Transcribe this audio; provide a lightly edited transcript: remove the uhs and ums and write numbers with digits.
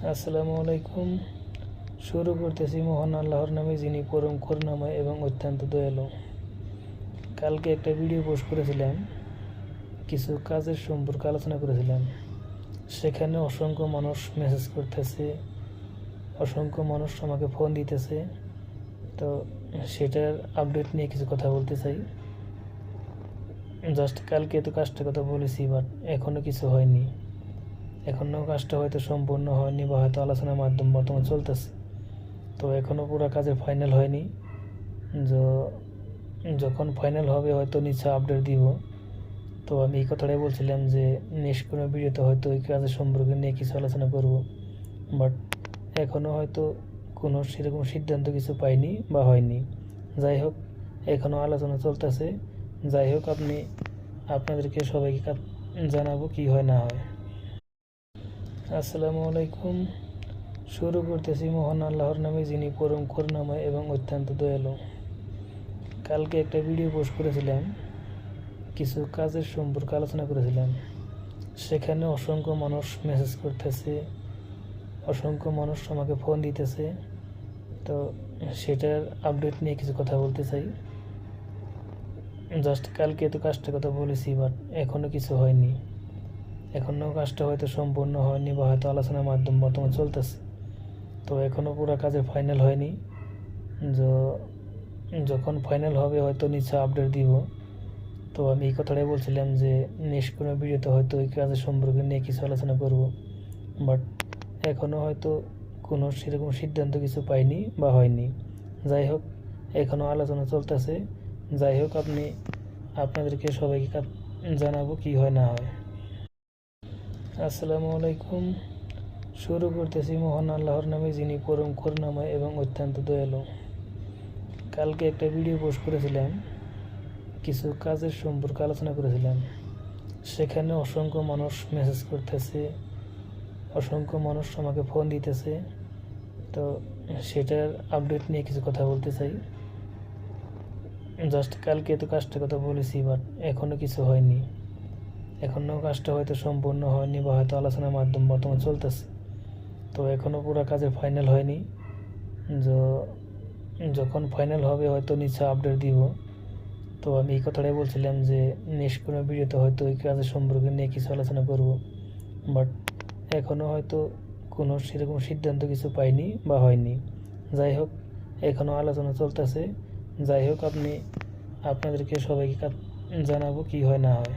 আসসালামু আলাইকুম। শুরু করতেছি মহান আল্লাহর নামে, যিনি পরম করুণাময় এবং অত্যন্ত দয়ালু। কালকে একটা ভিডিও পোস্ট করেছিলাম, কিছু কাজের সম্পর্কে আলোচনা করেছিলাম। সেখানে অসংখ্য মানুষ মেসেজ করতেছে, অসংখ্য মানুষ আমাকে ফোন দিতেছে। তো সেটার আপডেট নিয়ে কিছু কথা বলতে চাই। জাস্ট কালকে তো কাজটার কথা বলেছি, বাট এখনও কিছু হয়নি। এখনও কাজটা হয়তো সম্পূর্ণ হয়নি, বা হয়তো আলোচনার মাধ্যম বর্তমানে চলতেছে। তো এখনও পুরো কাজের ফাইনাল হয়নি। যখন ফাইনাল হবে হয়তো নিচে আপডেট দিব। তো আমি এই কথাটাই বলছিলাম যে নেক্সট কোনো ভিডিওতে হয়তো ওই কাজের সম্পর্কে নিয়ে কিছু আলোচনা করব, বাট এখনও হয়তো কোনো সেরকম সিদ্ধান্ত কিছু পাইনি বা হয়নি। যাই হোক, এখনও আলোচনা চলতেছে। যাই হোক, আপনাদেরকে সবাইকে জানাবো কি হয় না হয়। আসসালামু আলাইকুম। শুরু করতেছি মহান আল্লাহর নামে, যিনি পরম করুণাময় এবং অত্যন্ত দয়ালু। কালকে একটা ভিডিও পোস্ট করেছিলাম, কিছু কাজের সম্পর্কে আলোচনা করেছিলাম। সেখানে অসংখ্য মানুষ মেসেজ করতেছে, অসংখ্য মানুষ আমাকে ফোন দিতেছে। তো সেটার আপডেট নিয়ে কিছু কথা বলতে চাই। জাস্ট কালকে তো কাজটার কথা বলেছি, বাট এখনও কিছু হয়নি। এখনও কাজটা হয়তো সম্পূর্ণ হয়নি, বা হয়তো আলোচনার মাধ্যম বর্তমানে চলতেছে। তো এখনও পুরো কাজের ফাইনাল হয়নি। যখন ফাইনাল হবে হয়তো নিচে আপডেট দিব। তো আমি এই কথাটাই বলছিলাম যে নেক্সট কোনো ভিডিওতে হয়তো ওই কাজের সম্পর্কে নিয়ে কিছু আলোচনা করব, বাট এখনও হয়তো কোনো সেরকম সিদ্ধান্ত কিছু পাইনি বা হয়নি। যাই হোক, এখনও আলোচনা চলতেছে। যাই হোক, আপনাদেরকে সবাইকে জানাবো কি হয় না হয়। আসসালামু আলাইকুম। শুরু করতেছি মহান আল্লাহর নামে, যিনি পরম করুণাময় এবং অত্যন্ত দয়ালু। কালকে একটা ভিডিও পোস্ট করেছিলাম, কিছু কাজের সম্পর্কে আলোচনা করেছিলাম। সেখানে অসংখ্য মানুষ মেসেজ করতেছে, অসংখ্য মানুষ আমাকে ফোন দিতেছে। তো সেটার আপডেট নিয়ে কিছু কথা বলতে চাই। জাস্ট কালকে তো কাজটার কথা বলেছি, বাট এখনও কিছু হয়নি। এখনও কাজটা হয়তো সম্পূর্ণ হয়নি, বা হয়তো আলোচনার মাধ্যম বর্তমানে চলতেছে। তো এখনও পুরো কাজের ফাইনাল হয়নি। যখন ফাইনাল হবে হয়তো নিচে আপডেট দিব। তো আমি এই কথাটাই বলছিলাম যে নেক্সট কোনো ভিডিওতে হয়তো ওই কাজের সম্পর্কে নিয়ে কিছু আলোচনা করব, বাট এখনও হয়তো কোনো সেরকম সিদ্ধান্ত কিছু পাইনি বা হয়নি। যাই হোক, এখনও আলোচনা চলতেছে। যাই হোক, আপনাদেরকে সবাইকে জানাবো কি হয় না হয়।